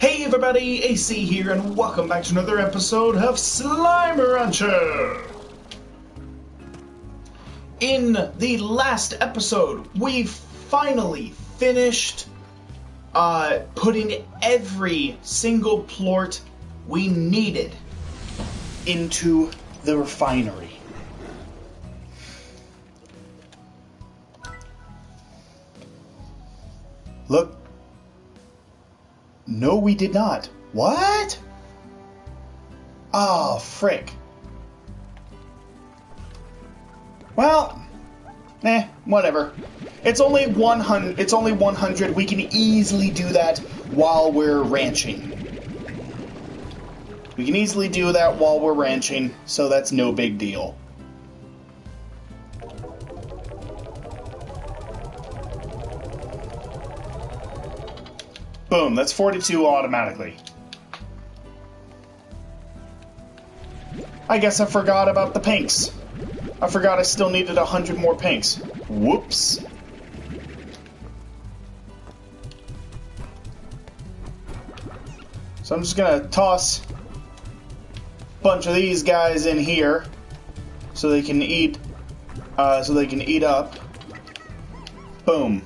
Hey everybody, AC here, and welcome back to another episode of Slime Rancher! In the last episode, we finally finished putting every single plort we needed into the refinery. Look. No, we did not. What? Oh, frick. Well, whatever. It's only 100. It's only 100. We can easily do that while we're ranching. We can easily do that while we're ranching, so that's no big deal. Boom, that's 42 automatically. I guess I forgot about the pinks. I forgot I still needed 100 more pinks. Whoops. So I'm just gonna toss a bunch of these guys in here so they can eat up. Boom.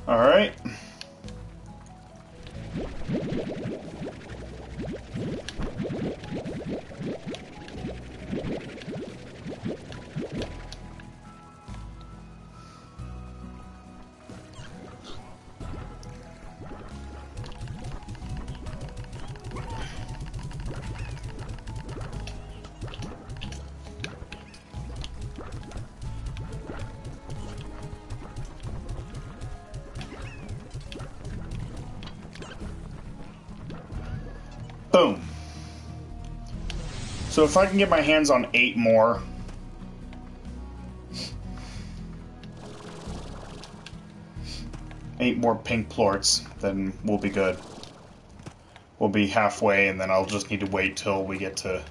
All right. Boom. So if I can get my hands on 8 more. Eight more pink plorts, then we'll be good. We'll be halfway, and then I'll just need to wait till we get to...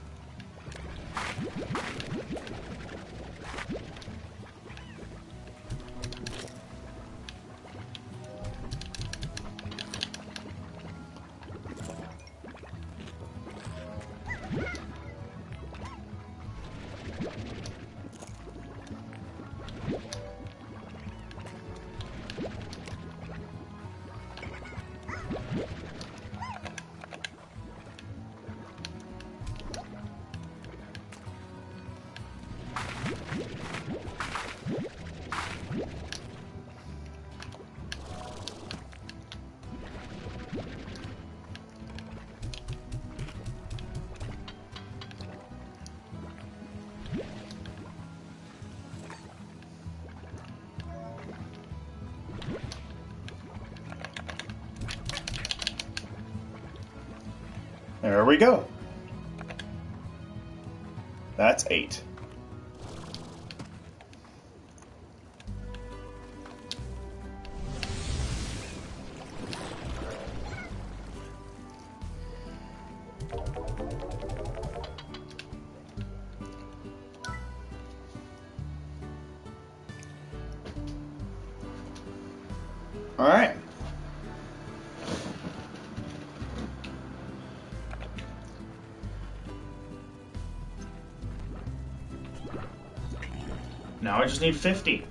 There we go. That's 8. All right. Now I just need 50.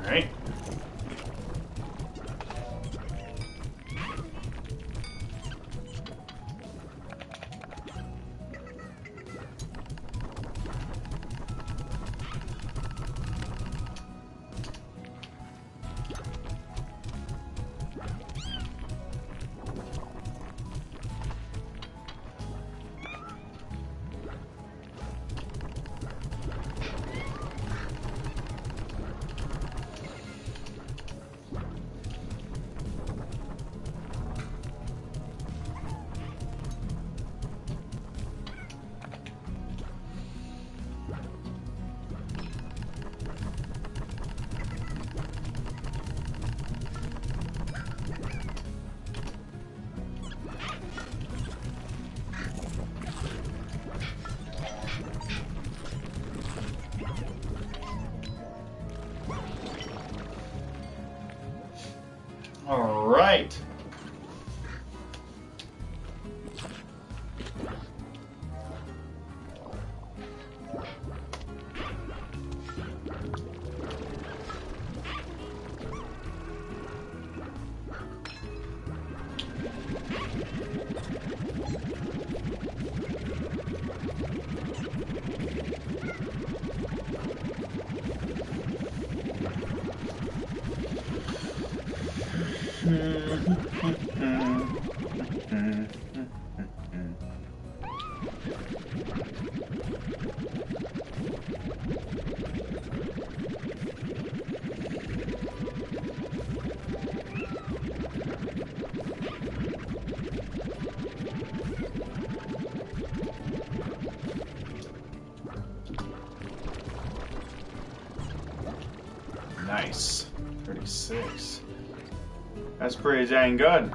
Alright. All right. Nice. 36. That's pretty dang good.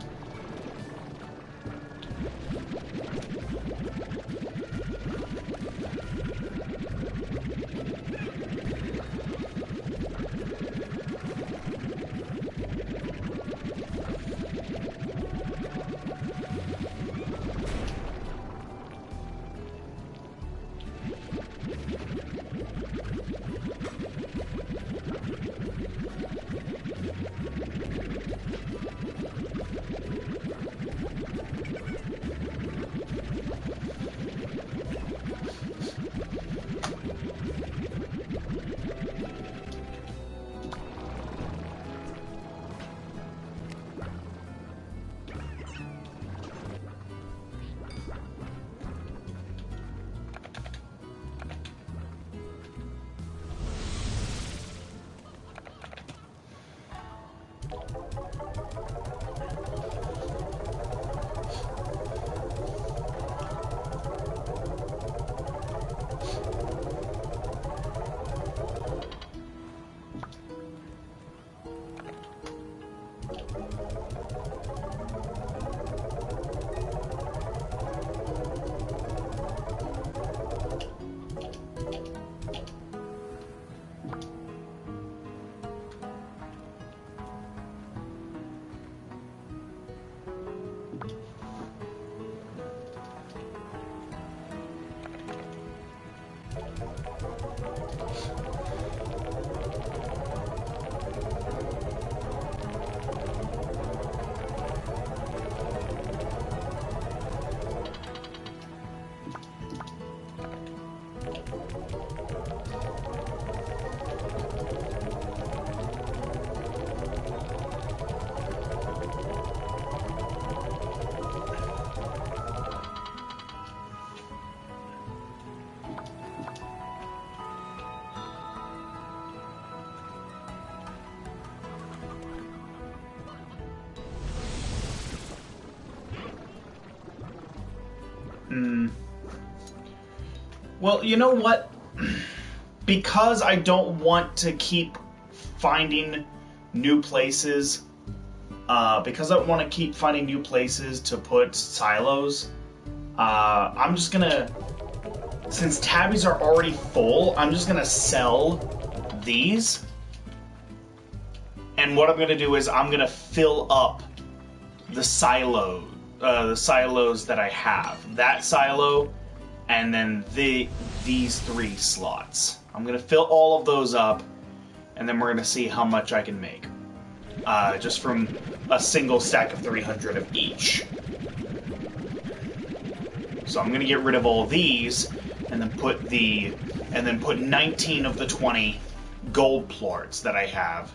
Well, you know what? Because I don't want to keep finding new places, to put silos, I'm just gonna, since tabbies are already full, I'm just gonna sell these. And what I'm gonna do is I'm gonna fill up the silos that I have. That silo, and then these 3 slots. I'm gonna fill all of those up, and then we're going to see how much I can make. Just from a single stack of 300 of each. So I'm going to get rid of all these, and then put 19 of the 20 gold plorts that I have.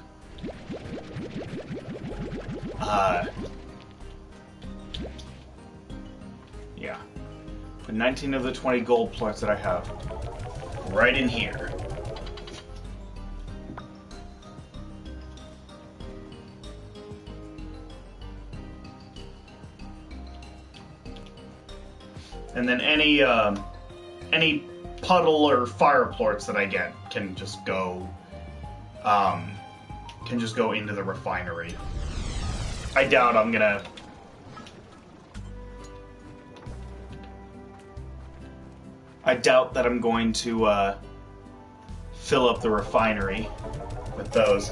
Yeah. Put 19 of the 20 gold plorts that I have right in here. And then any puddle or fire plorts that I get can just go into the refinery. I doubt I'm gonna. I doubt that I'm going to fill up the refinery with those.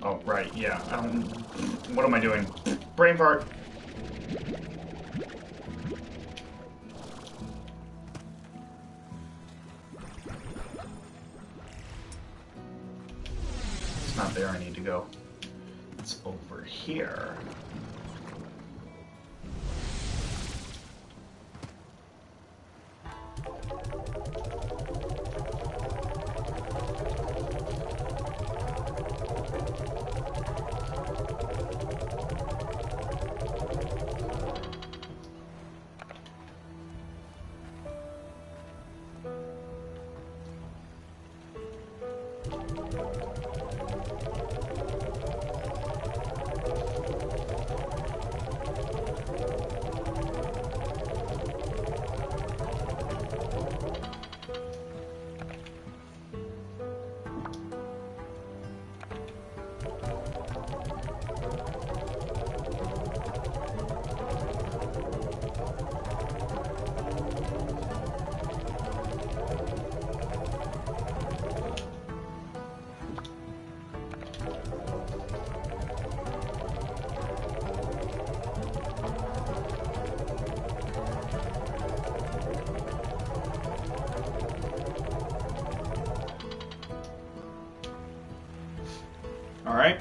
Oh, right, yeah. What am I doing? Brain fart. It's not there I need to go. It's over here. All right.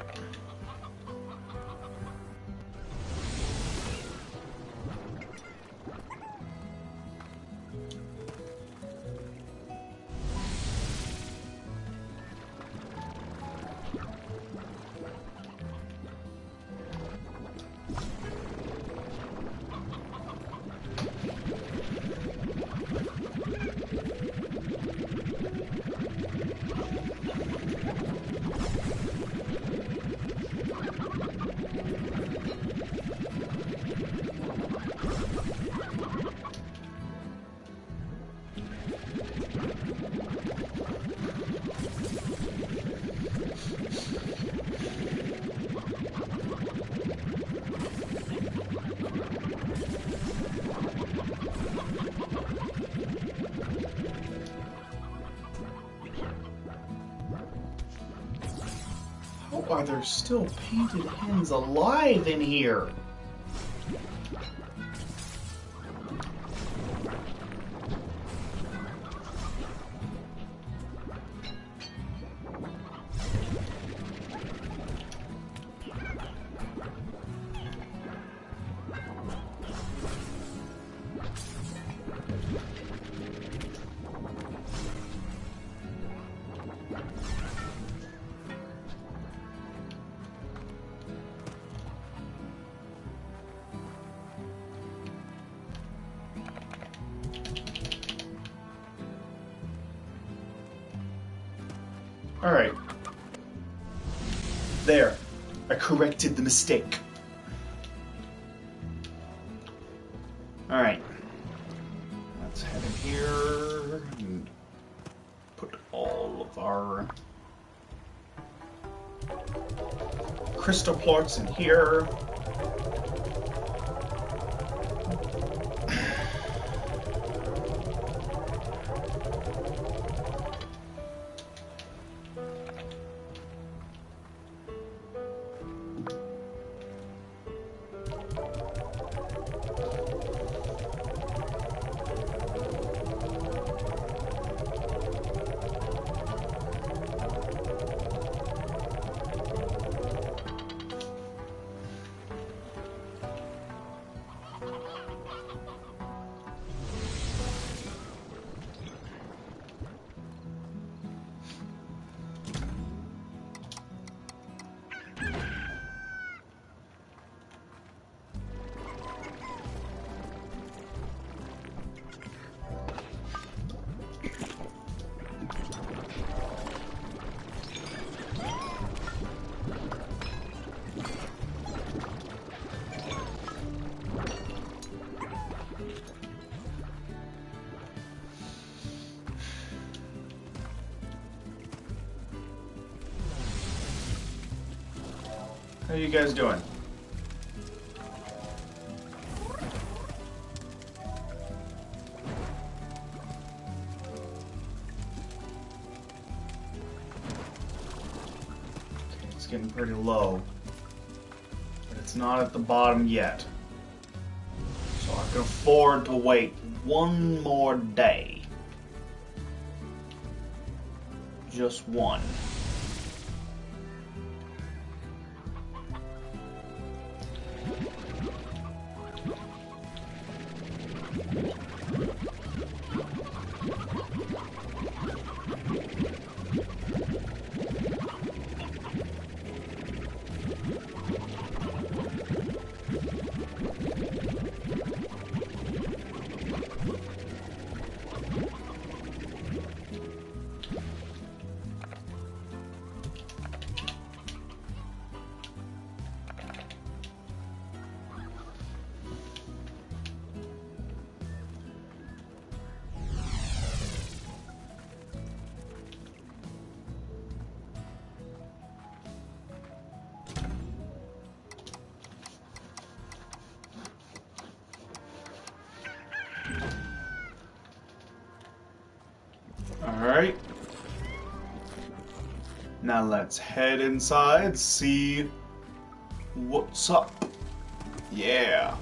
How are there still painted hens alive in here? Alright. There. I corrected the mistake. Alright. Let's head in here and put all of our crystal plorts in here. How you guys doing? Okay, it's getting pretty low, but it's not at the bottom yet. So I can afford to wait one more day. Just one. Alright. Now let's head inside, see what's up. Yeah.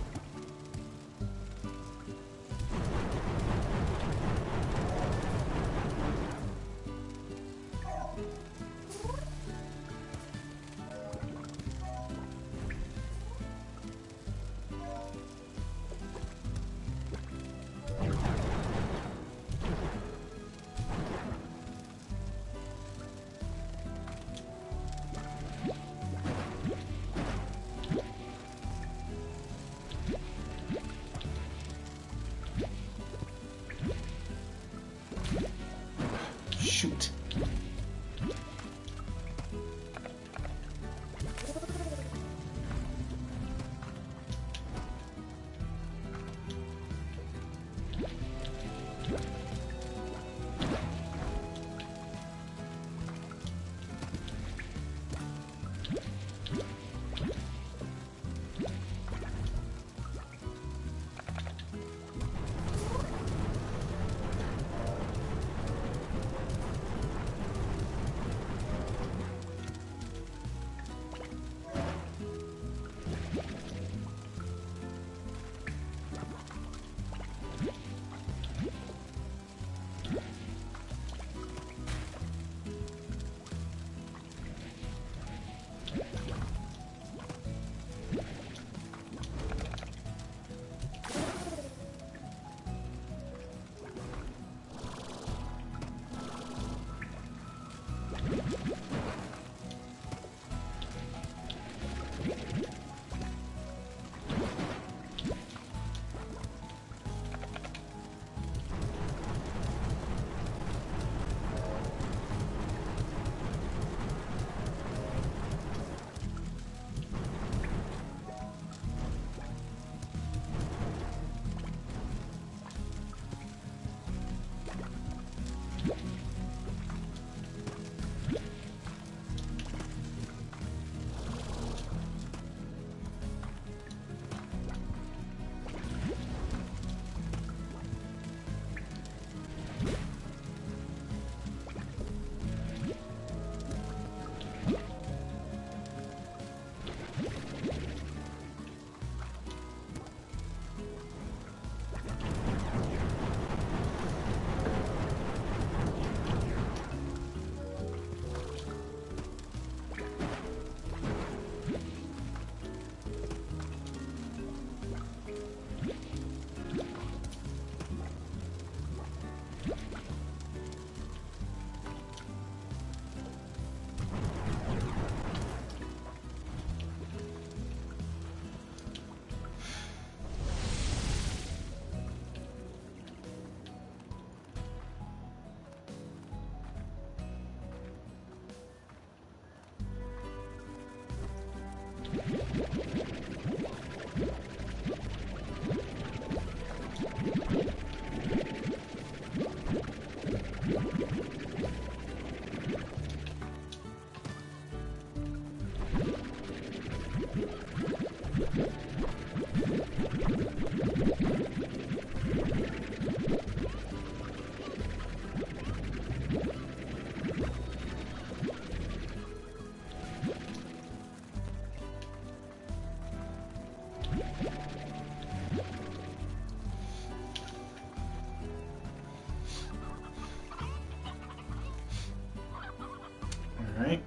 Alright.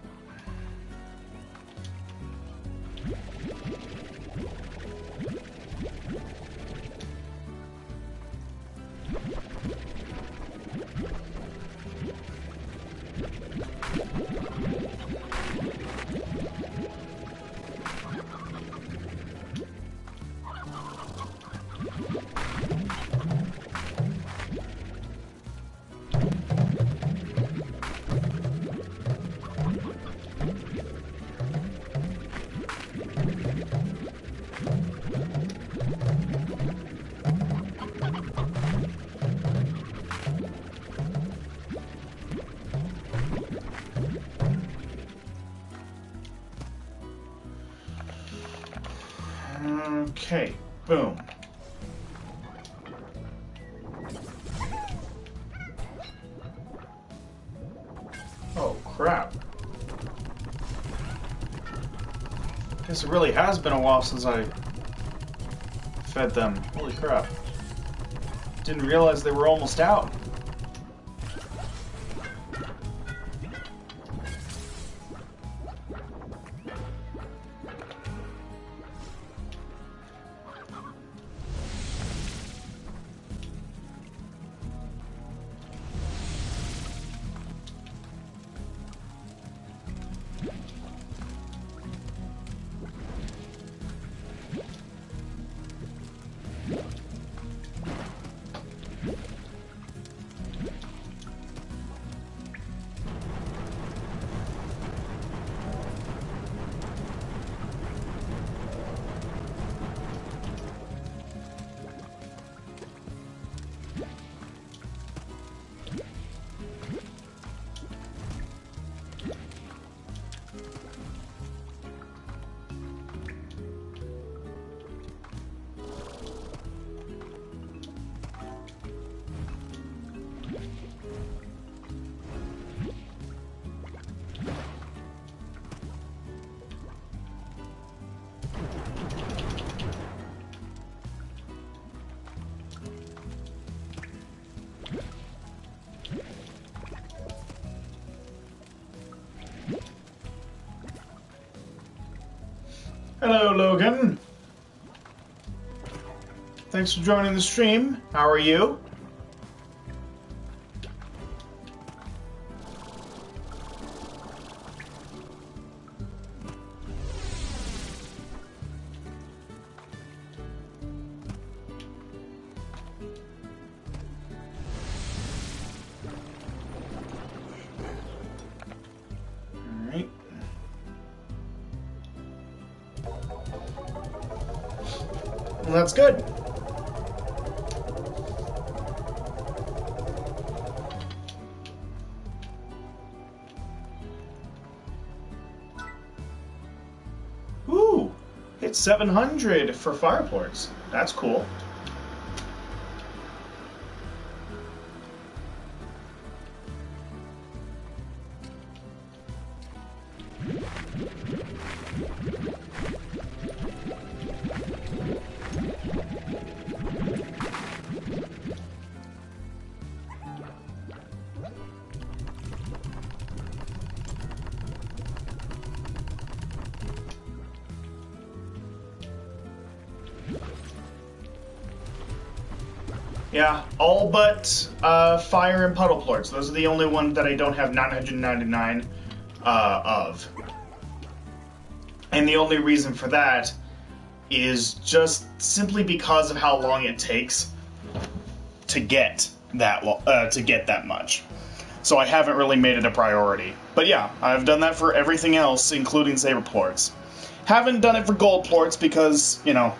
Okay, boom. Oh, crap. Guess it really has been a while since I fed them. Holy crap. Didn't realize they were almost out. Hello, Logan. Thanks for joining the stream. How are you? Alright. Well, that's good. Ooh, it's 700 for fireports. That's cool. Yeah, all but fire and puddle plorts. Those are the only ones that I don't have 999 of. And the only reason for that is just simply because of how long it takes to get that much. So I haven't really made it a priority. But yeah, I've done that for everything else, including saber plorts. Haven't done it for gold plorts because, you know,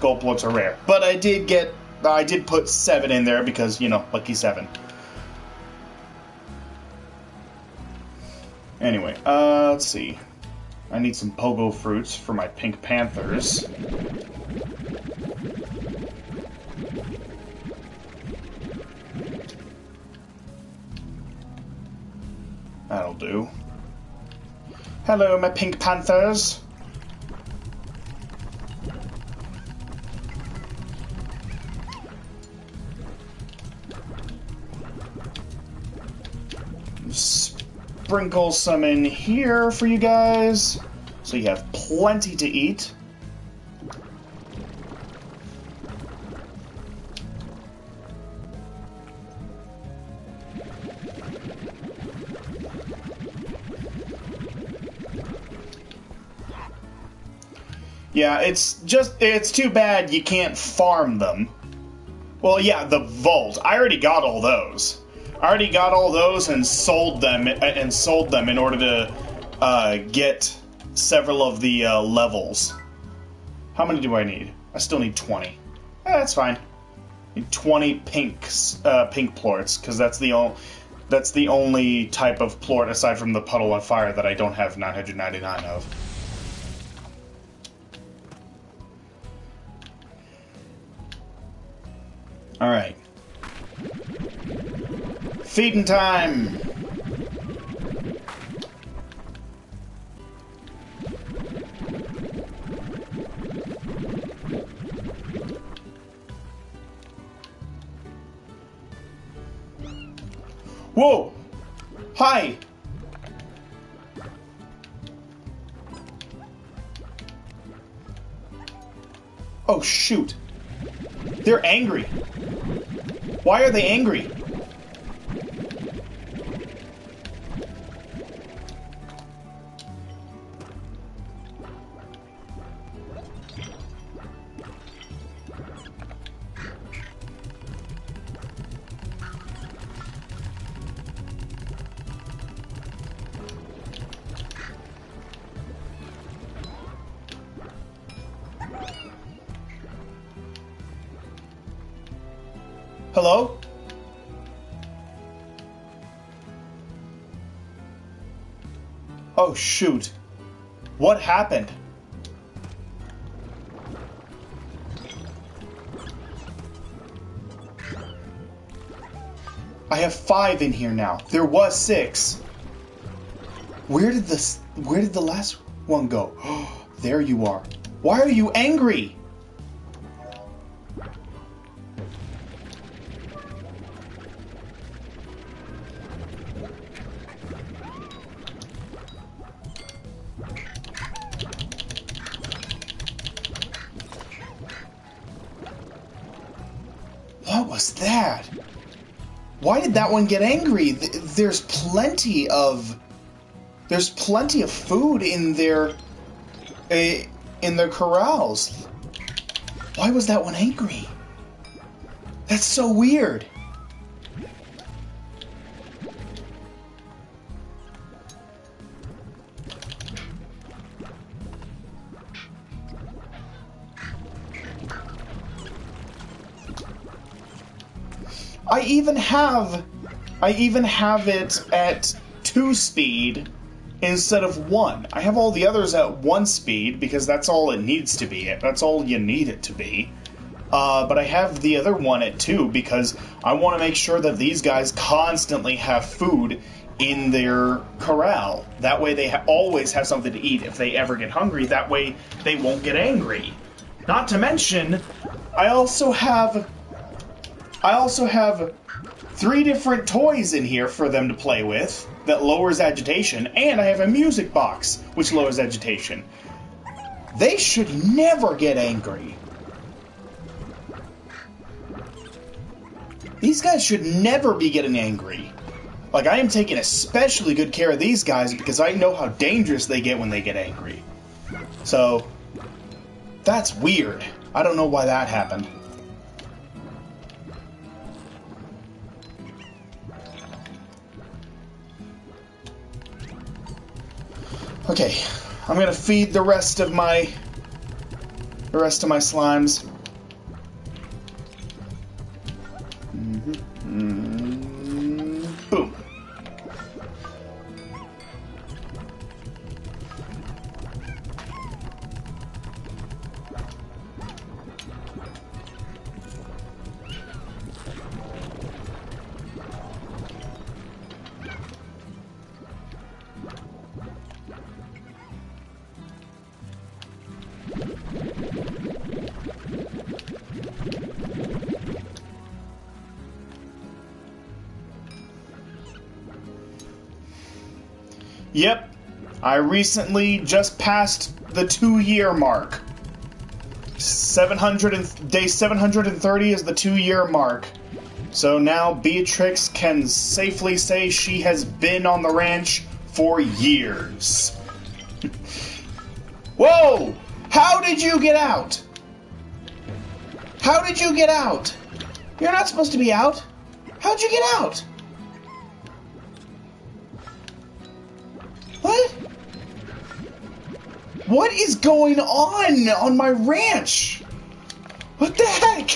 gold plorts are rare. But I did put 7 in there because, you know, lucky 7. Anyway, let's see. I need some pogo fruits for my pink panthers. That'll do. Hello, my pink panthers. Sprinkle some in here for you guys, so you have plenty to eat. Yeah, it's too bad you can't farm them. Well, yeah, the vault. I already got all those. I already got all those and sold them in order to get several of the levels. How many do I need? I still need 20. That's fine. I need 20 pink plorts, because that's the only type of plort aside from the puddle on fire that I don't have 999 of. All right. Feeding time! Whoa! Hi! Oh, shoot. They're angry. Why are they angry? Hello? Oh, shoot. What happened? I have 5 in here now. There was 6. Where did the last one go? There you are. Why are you angry? What was that? Why did that one get angry? There's plenty of food in their corrals. Why was that one angry? That's so weird. I even have it at 2 speed instead of 1. I have all the others at 1 speed because that's all it needs to be. That's all you need it to be. But I have the other one at 2 because I want to make sure that these guys constantly have food in their corral. That way they always have something to eat if they ever get hungry. That way they won't get angry. Not to mention, I also have 3 different toys in here for them to play with that lowers agitation, and I have a music box which lowers agitation. They should never get angry. These guys should never be getting angry. Like, I am taking especially good care of these guys because I know how dangerous they get when they get angry. So, that's weird. I don't know why that happened. Okay, I'm gonna feed the rest of my slimes. Boom. Yep, I recently just passed the 2-year mark. Day 730 is the 2-year mark. So now Beatrix can safely say she has been on the ranch for years. Whoa! How did you get out? How did you get out? You're not supposed to be out. How'd you get out? What? What is going on my ranch? What the heck?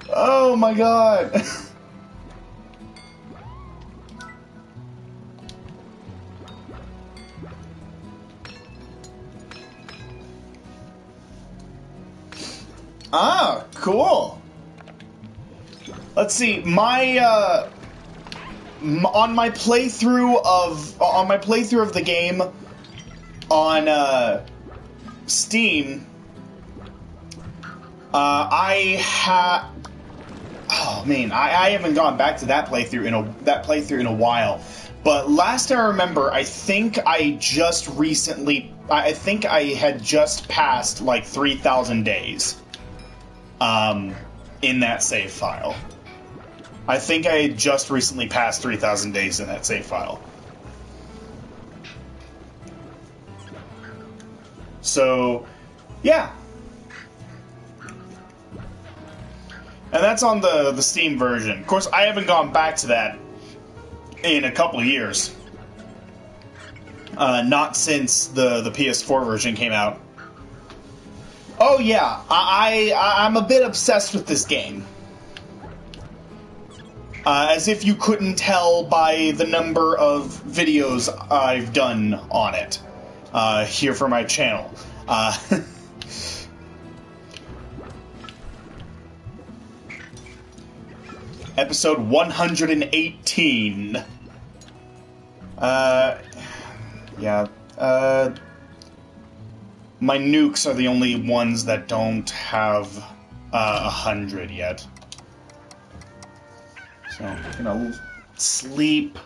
Oh my god. Ah, cool. Let's see, on my playthrough of the game on Steam, I haven't gone back to that playthrough in a while. But last I remember, I think I had just passed like 3,000 days in that save file. I think I had just recently passed 3,000 days in that save file. So, yeah. And that's on the Steam version. Of course, I haven't gone back to that in a couple of years. Not since the PS4 version came out. Oh yeah, I'm a bit obsessed with this game. As if you couldn't tell by the number of videos I've done on it here for my channel. Episode 118. Yeah. My nukes are the only ones that don't have 100 yet. So I'm gonna sleep.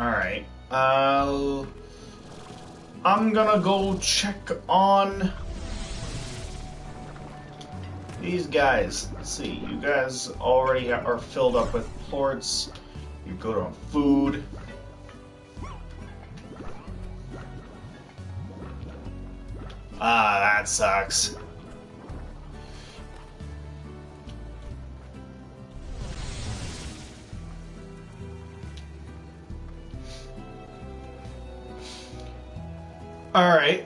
Alright, I'm gonna go check on these guys. Let's see, you guys already are filled up with plorts. You go to food. Ah, that sucks. Alright,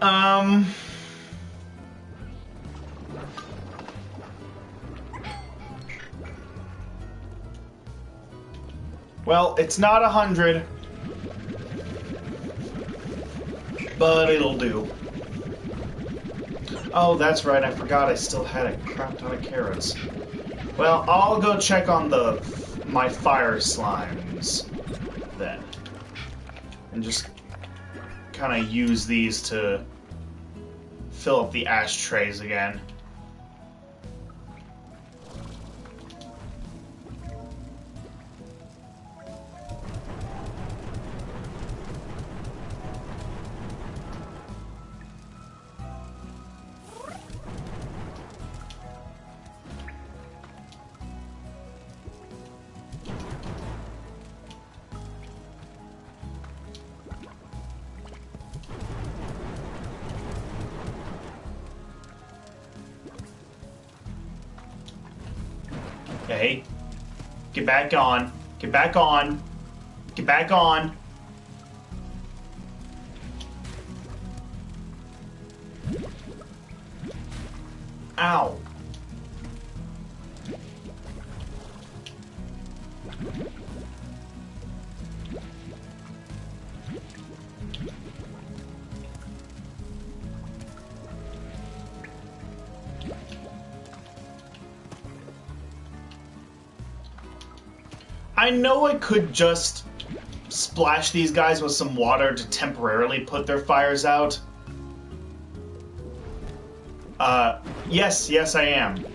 well, it's not 100, but it'll do. Oh, that's right, I forgot I still had a crap ton of carrots. Well, I'll go check on my fire slimes then. And just kind of use these to fill up the ashtrays again. Okay. Get back on. Get back on. Get back on. Ow. I know I could just splash these guys with some water to temporarily put their fires out. Yes, I am.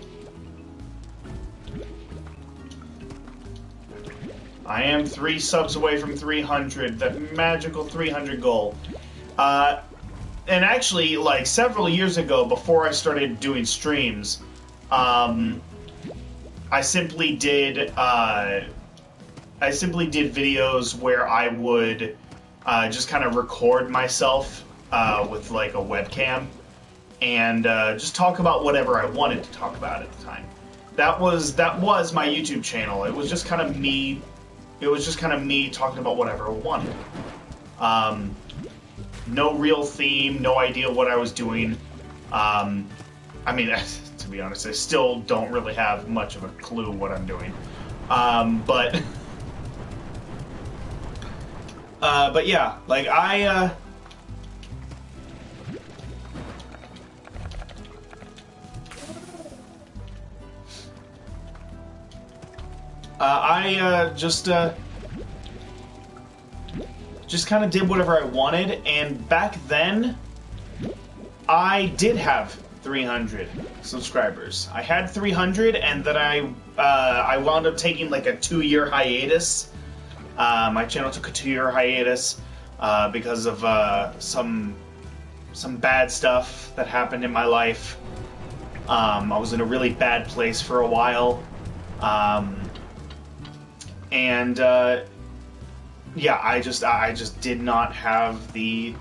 I am 3 subs away from 300, that magical 300 goal. And actually, like, several years ago, before I started doing streams, I simply did videos where I would just kind of record myself with like a webcam and just talk about whatever I wanted to talk about at the time. That was my YouTube channel. It was just kind of me. It was just kind of me talking about whatever I wanted. No real theme, no idea what I was doing. I mean, to be honest, I still don't really have much of a clue what I'm doing. But yeah, like I just kind of did whatever I wanted, and back then I did have 300 subscribers. I had 300, and then I wound up taking like a 2-year hiatus. My channel took a 2-year hiatus because of some bad stuff that happened in my life. I was in a really bad place for a while, and yeah, I just did not have the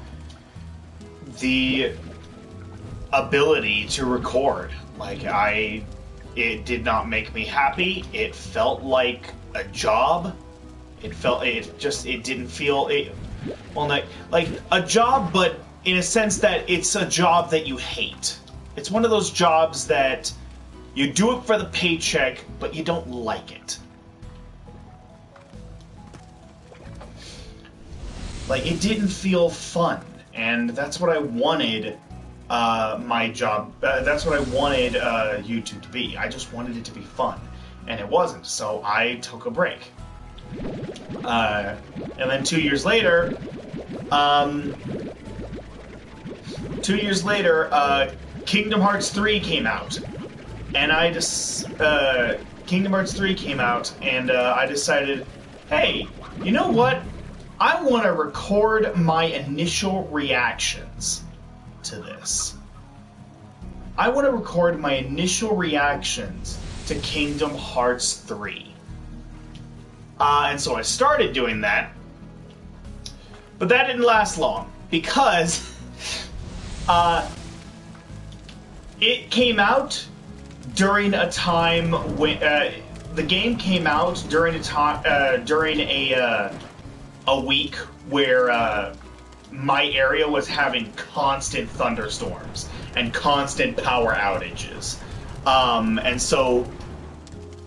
ability to record. Like, it did not make me happy. It felt like a job. It didn't feel like a job, but in a sense that it's a job that you hate. It's one of those jobs that you do it for the paycheck, but you don't like it. Like, it didn't feel fun, and that's what I wanted my job, that's what I wanted YouTube to be. I just wanted it to be fun, and it wasn't, so I took a break. And then 2 years later, Kingdom Hearts 3 came out, and I decided, hey, you know what? I want to record my initial reactions to this. I want to record my initial reactions to Kingdom Hearts 3. And so I started doing that, but that didn't last long, because it came out during a time when the game came out during a time during a week where my area was having constant thunderstorms and constant power outages, and so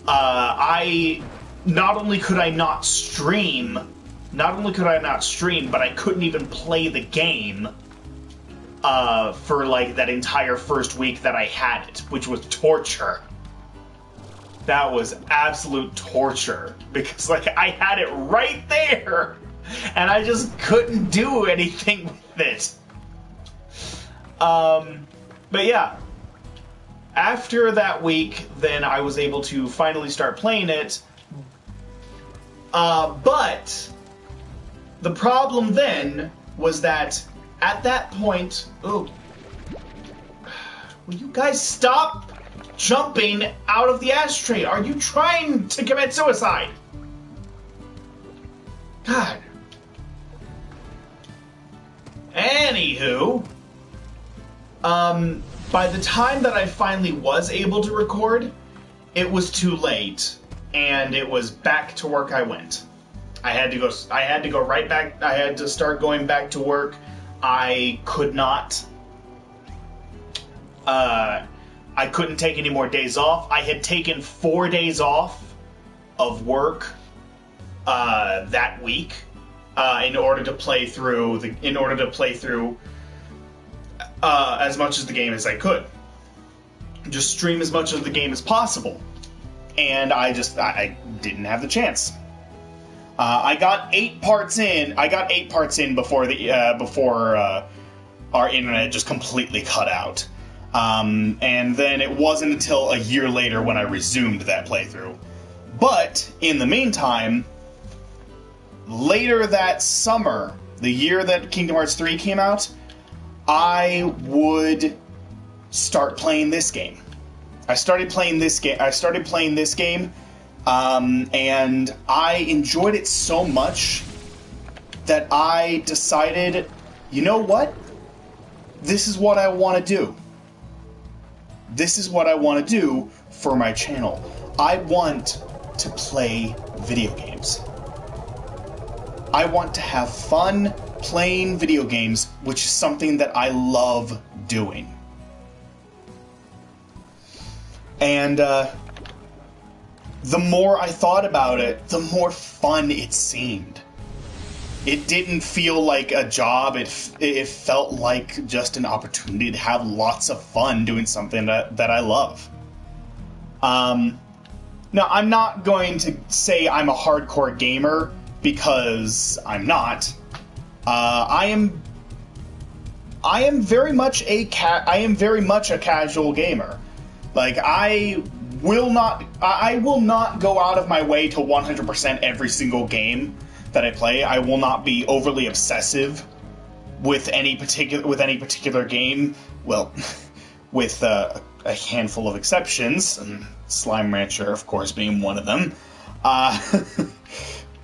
I not only could I not stream, but I couldn't even play the game for like that entire first week that I had it, which was torture. That was absolute torture, because like I had it right there, and I just couldn't do anything with it. But yeah, after that week, then I was able to finally start playing it. But the problem then was that at that point, will you guys stop jumping out of the ashtray? Are you trying to commit suicide? God. Anywho, by the time that I finally was able to record, it was too late, and it was back to work I went. I had to go right back. I had to start going back to work. I could not. I couldn't take any more days off. I had taken 4 days off of work that week in order to play through as much of the game as I could. Just stream as much of the game as possible, and I didn't have the chance. I got 8 parts in. Before our internet just completely cut out. And then it wasn't until a year later when I resumed that playthrough. But, in the meantime, later that summer, the year that Kingdom Hearts 3 came out, I would start playing this game. I started playing this game, and I enjoyed it so much that I decided, you know what? This is what I want to do. This is what I want to do for my channel. I want to play video games. I want to have fun playing video games, which is something that I love doing. And the more I thought about it, the more fun it seemed. It didn't feel like a job. It felt like just an opportunity to have lots of fun doing something that I love. Now, I'm not going to say I'm a hardcore gamer, because I'm not. I am very much a casual gamer. Like, I will not go out of my way to 100% every single game that I play. I will not be overly obsessive with any particular game. Well, with a handful of exceptions, and Slime Rancher, of course, being one of them.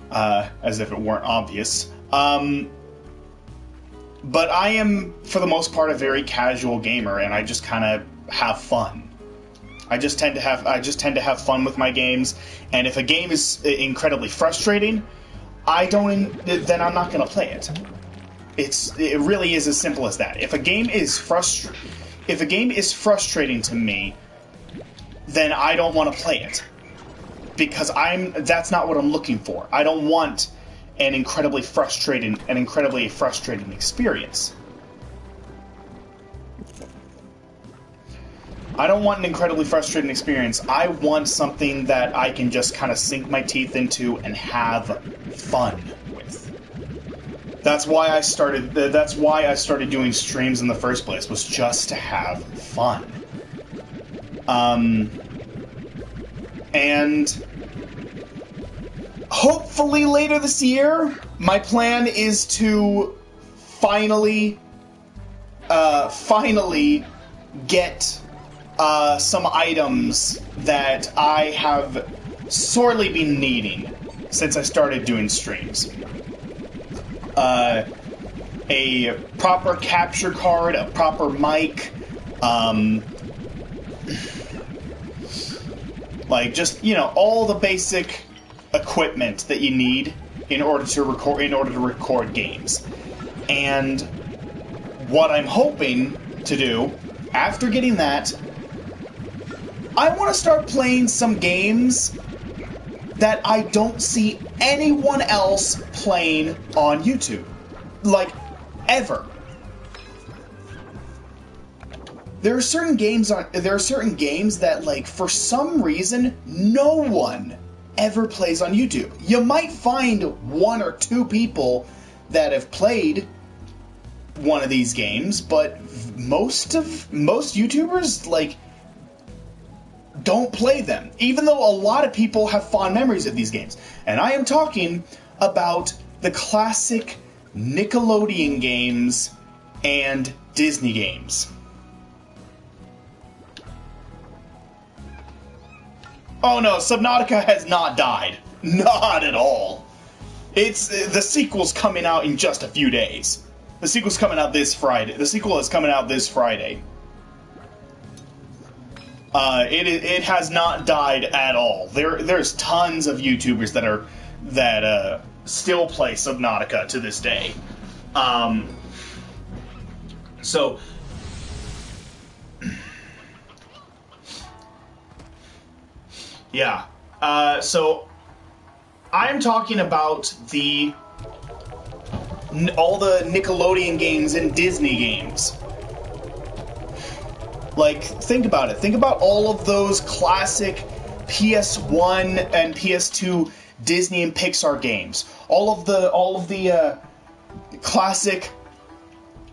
As if it weren't obvious. But I am, for the most part, a very casual gamer, and I just kind of have fun. I just tend to have fun with my games, and if a game is incredibly frustrating, then I'm not going to play it. It really is as simple as that. If a game is frustrating to me, then I don't want to play it. Because that's not what I'm looking for. I don't want an incredibly frustrating experience. I don't want an incredibly frustrating experience. I want something that I can just kind of sink my teeth into and have fun with. That's why I started doing streams in the first place, was just to have fun. And hopefully later this year, my plan is to finally get some items that I have sorely been needing since I started doing streams. A proper capture card, a proper mic, like, just, all the basic equipment that you need in order to record games. And what I'm hoping to do after getting that, I want to start playing some games that I don't see anyone else playing on YouTube. Like, ever. There are certain games that, like, for some reason, no one ever plays on YouTube. You might find 1 or 2 people that have played one of these games, but most YouTubers, like, don't play them, even though a lot of people have fond memories of these games. And I am talking about the classic Nickelodeon games and Disney games. Oh no, Subnautica has not died. Not at all. The sequel's coming out in just a few days. The sequel's coming out this Friday. The sequel is coming out this Friday. It has not died at all. There's tons of YouTubers that still play Subnautica to this day. So yeah. So I'm talking about all the Nickelodeon games and Disney games. Like, think about it. Think about all of those classic PS1 and PS2 Disney and Pixar games. All of the classic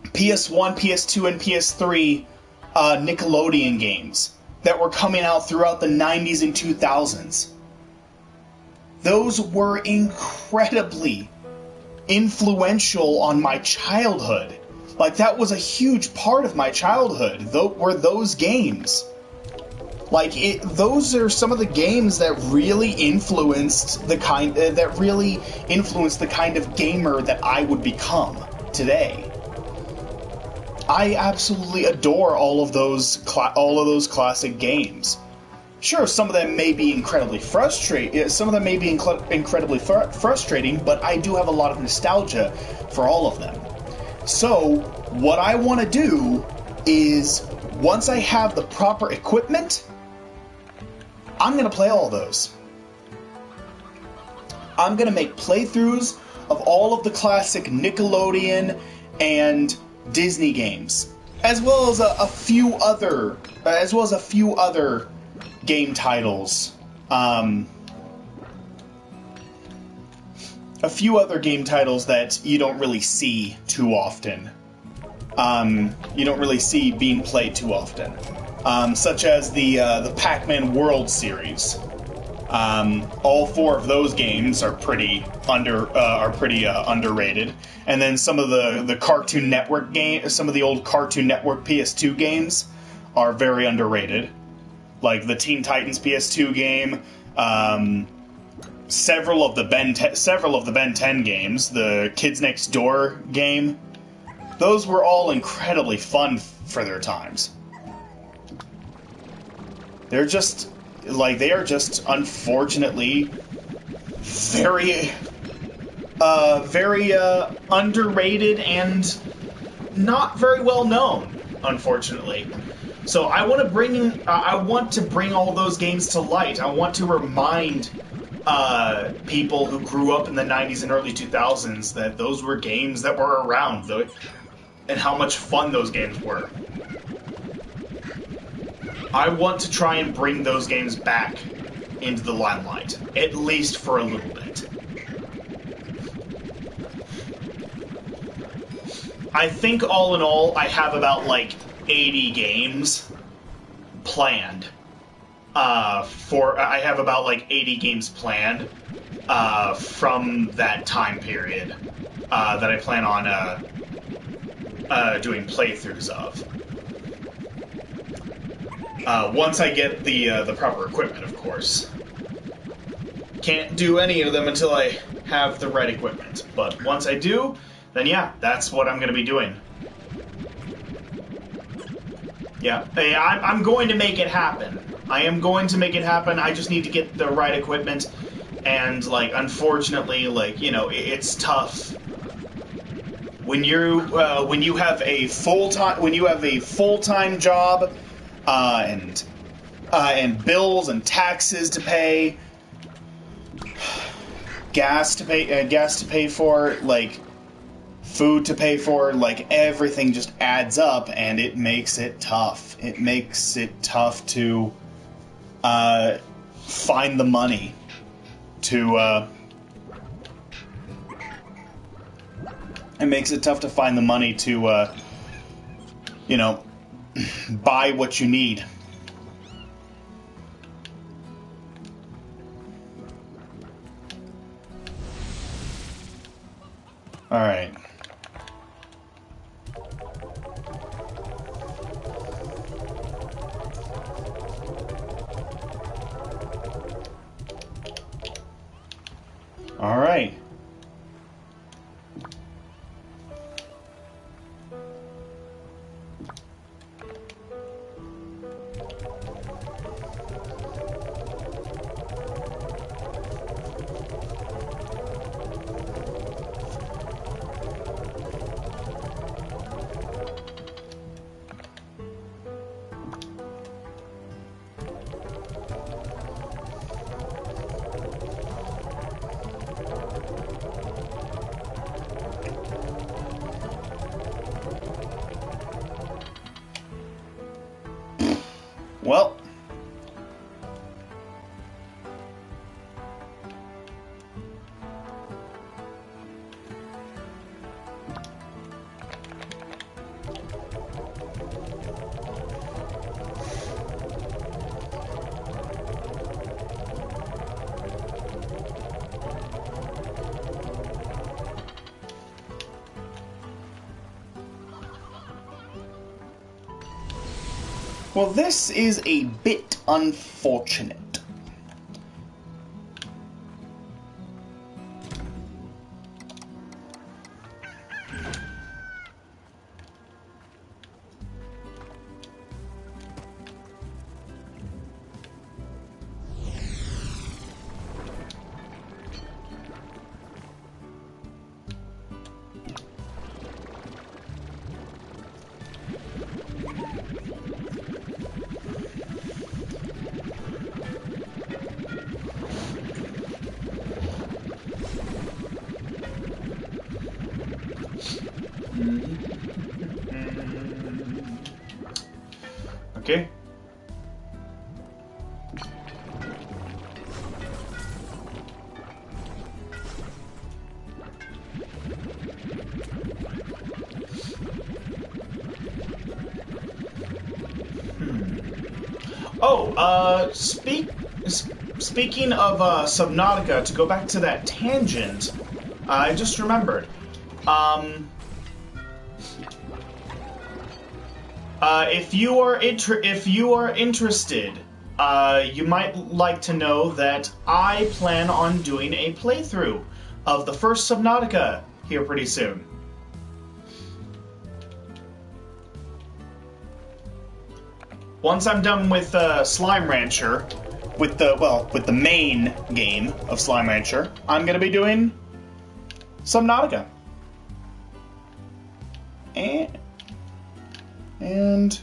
PS1, PS2, and PS3 Nickelodeon games that were coming out throughout the 90s and 2000s. Those were incredibly influential on my childhood. Like, that was a huge part of my childhood, were those games. Like, those are some of the games that really influenced the kind of gamer that I would become today. I absolutely adore all of those classic games. Sure, some of them may be incredibly frustrating, but I do have a lot of nostalgia for all of them. So, what I want to do is, once I have the proper equipment, I'm going to play all those. I'm going to make playthroughs of all of the classic Nickelodeon and Disney games, as well as a few other game titles. A few other game titles that you don't really see too often. You don't really see being played too often. Such as the Pac-Man World Series. All four of those games are pretty underrated. And then some of the Cartoon Network some of the old Cartoon Network PS2 games are very underrated. Like the Teen Titans PS2 game, several of the Ben 10 games, the Kids Next Door game. Those were all incredibly fun for their times. They are just unfortunately very underrated and not very well known, unfortunately. So I want to bring all those games to light. I want to remind people who grew up in the 90s and early 2000s that those were games that were around, and how much fun those games were. I want to try and bring those games back into the limelight, at least for a little bit. I think all in all, I have about 80 games planned. I have about 80 games planned from that time period that I plan on doing playthroughs of. Once I get the proper equipment, of course. Can't do any of them until I have the right equipment. But once I do, then yeah, that's what I'm going to be doing. Yeah, I'm going to make it happen. I am going to make it happen. I just need to get the right equipment. And, unfortunately, it's tough. When you have a full-time job, and bills and taxes to pay, gas to pay for, food to pay for, everything just adds up, and it makes it tough. It makes it tough to find the money to it makes it tough to find the money to buy what you need. All right. All right. Well. Well, this is a bit unfortunate. Okay. Oh, speaking of Subnautica, to go back to that tangent, I just remembered. If you are interested, you might like to know that I plan on doing a playthrough of the first Subnautica here pretty soon. Once I'm done with Slime Rancher, with the main game of Slime Rancher, I'm gonna be doing Subnautica. And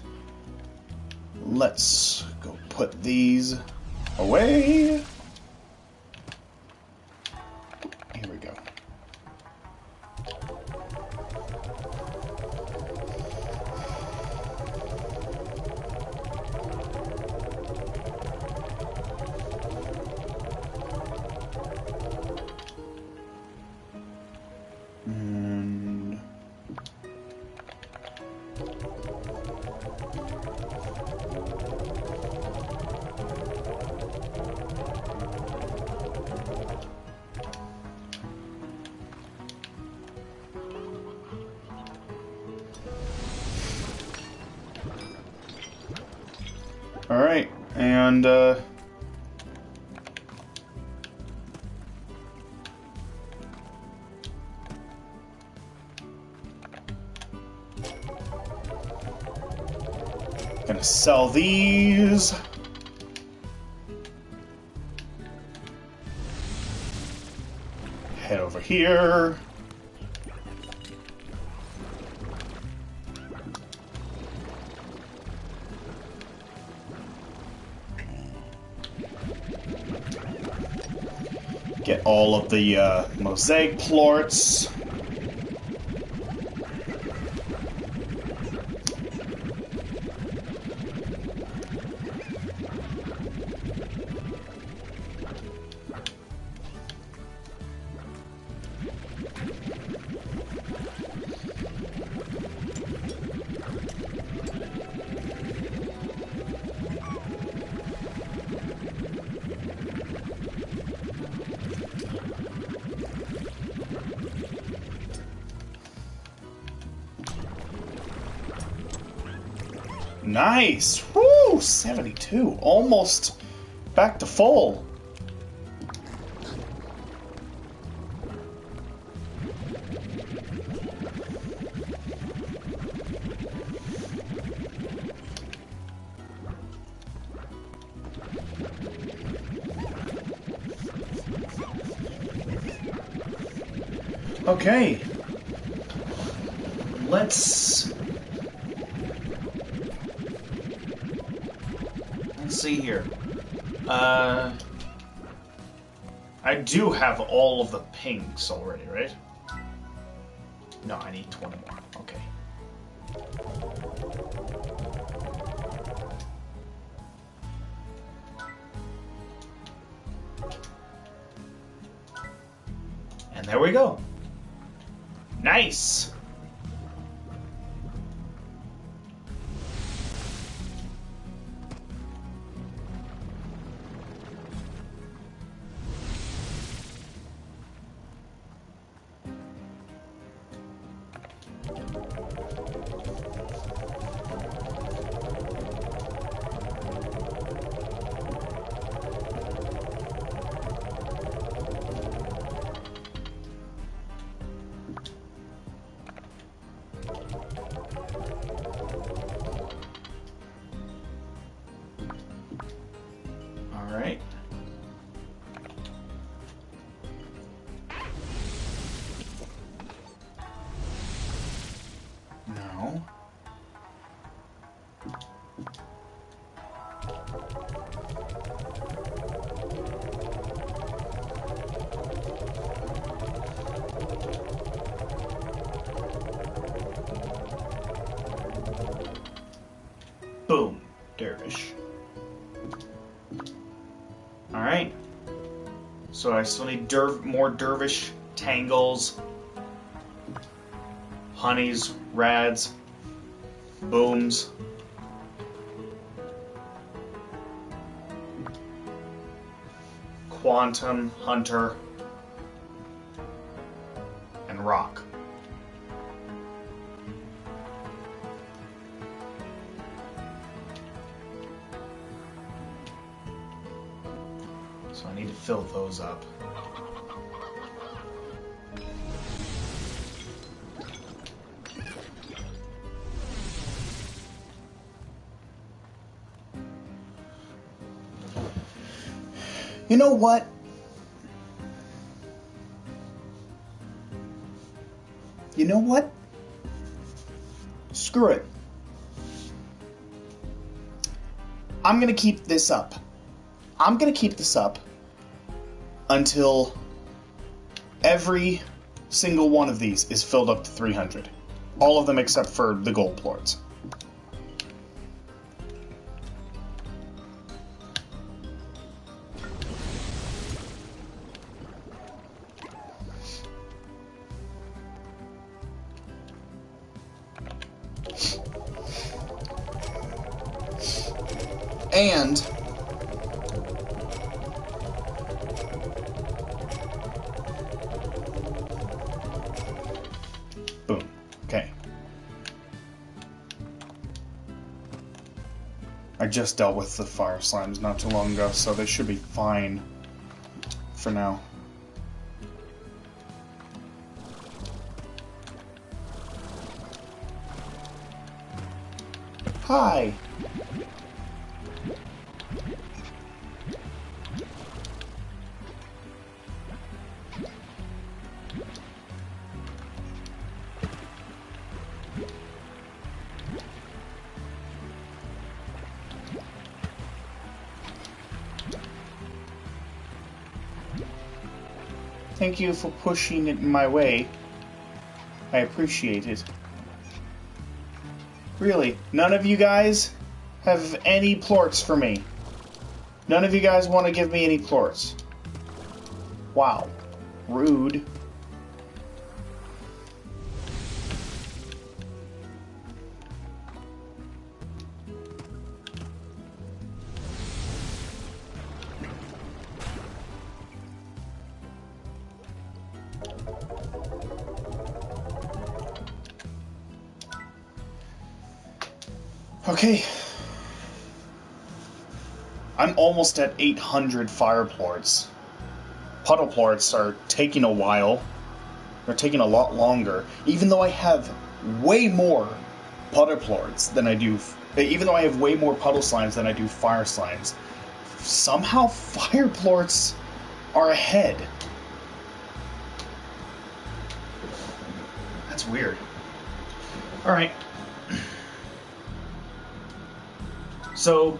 let's go put these away. Here we go. And all right, and gonna sell these. Head over here. Get all of the mosaic plorts. Nice! Woo! 72. Almost back to full. Okay. Let's see here. I do have all of the pinks already, right? No, I need 20 more. Okay. There we go. Nice. Alright. No. Boom, Dervish. Alright. So I still need more Dervish tangles, honeys, rads, booms. Quantum, Hunter, and Rock. So I need to fill those up. You know what? You know what? Screw it. I'm gonna keep this up. I'm gonna keep this up until every single one of these is filled up to 300. All of them except for the gold plorts. And boom. Okay. I just dealt with the fire slimes not too long ago, so they should be fine for now. Hi. Thank you for pushing it my way. I appreciate it. Really, none of you guys have any plorts for me. None of you guys want to give me any plorts. Wow. Rude. Okay. I'm almost at 800 fire plorts. Puddle plorts are taking a while. They're taking a lot longer. Even though I have way more puddle plorts than I do... Even though I have way more puddle slimes than I do fire slimes. Somehow fire plorts are ahead. That's weird. Alright. So,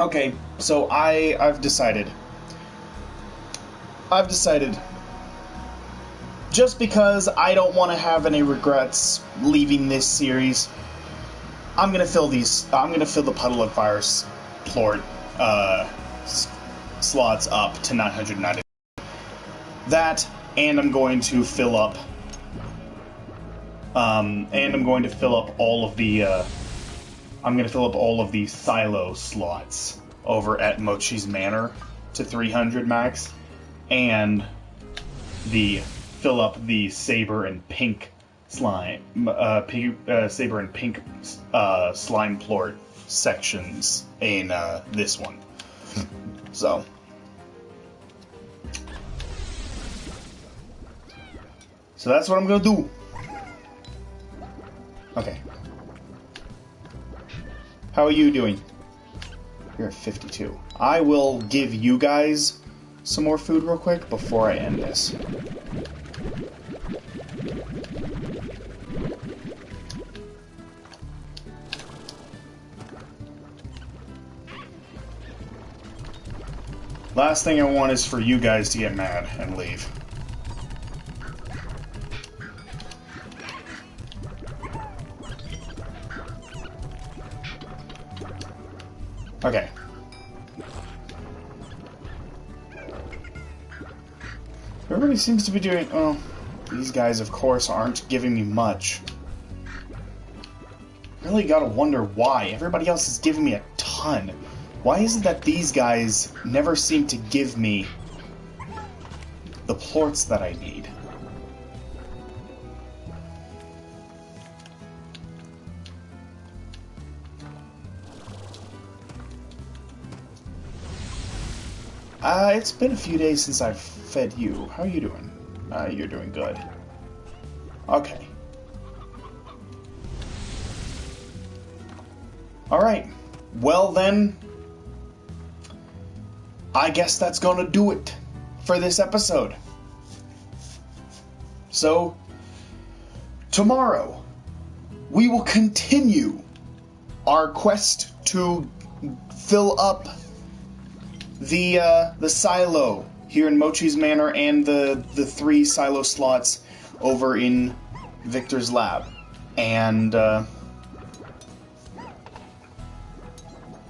okay, so I've decided, just because I don't want to have any regrets leaving this series, I'm gonna fill the Puddle of Fire plort slots up to 990. That and I'm going to fill up. All of the. I'm going to fill up all of the silo slots over at Mochi's Manor to 300 max, and fill up the Saber and Pink slime, Saber and Pink slime plort sections in this one. So that's what I'm gonna do. Okay. How are you doing? You're at 52. I will give you guys some more food real quick before I end this. Last thing I want is for you guys to get mad and leave. Okay. Everybody seems to be doing... Oh, these guys, of course, aren't giving me much. Really gotta wonder why. Everybody else is giving me a ton. Why is it that these guys never seem to give me the plorts that I need? It's been a few days since I've fed you. How are you doing? You're doing good. Okay. Alright. Well then, I guess that's gonna do it for this episode. So, tomorrow, we will continue our quest to fill up the silo here in Mochi's Manor and the 3 silo slots over in Victor's lab. And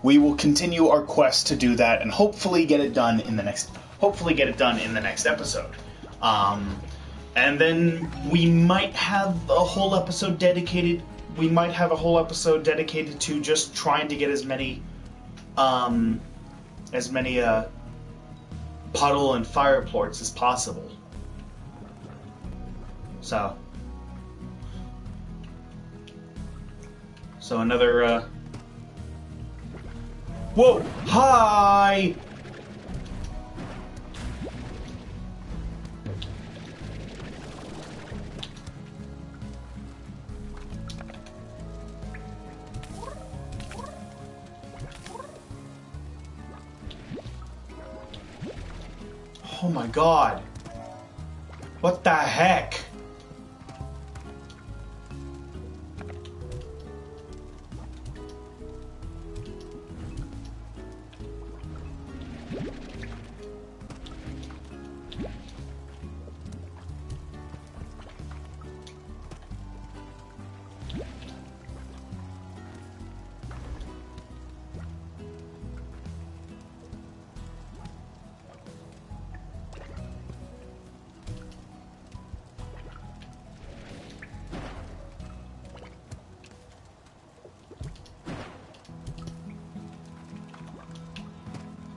we will continue our quest to do that and hopefully get it done in the next episode. And then we might have a whole episode dedicated to just trying to get as many puddle and fire plorts as possible. So another whoa! Hi! Oh my god. What the heck?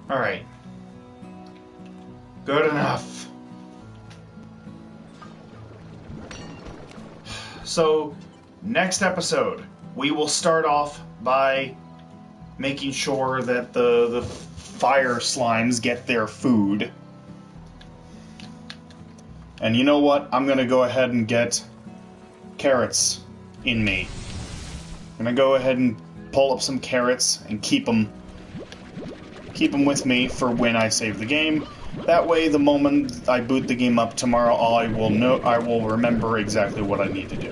Alright. Good enough. So, next episode, we will start off by making sure that the fire slimes get their food. And you know what? I'm gonna go ahead and get carrots in me. I'm gonna go ahead and pull up some carrots and keep them with me for when I save the game. That way, the moment I boot the game up tomorrow, I will remember exactly what I need to do.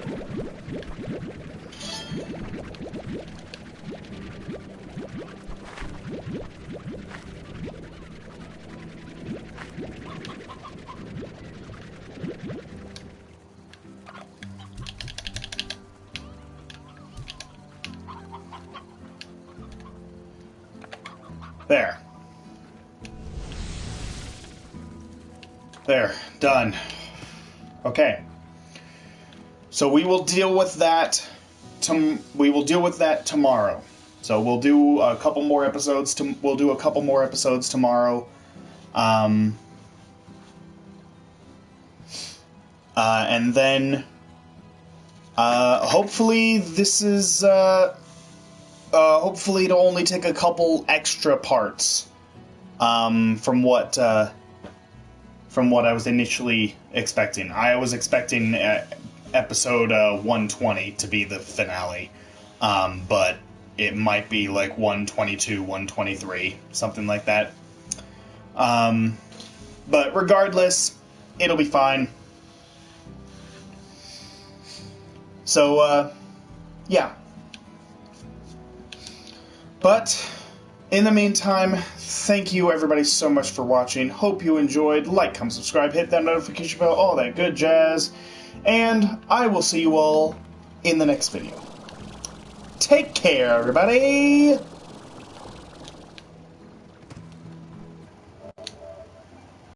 There, done. Okay. So we will deal with that. Tomorrow. So we'll do a couple more episodes. We'll do a couple more episodes tomorrow. And then hopefully this is hopefully it'll only take a couple extra parts from what I was initially expecting. I was expecting episode 120 to be the finale, but it might be like 122, 123, something like that. But regardless, it'll be fine. So, yeah. But, in the meantime, thank you everybody so much for watching. Hope you enjoyed. Like, comment, subscribe, hit that notification bell, all that good jazz. And I will see you all in the next video. Take care, everybody!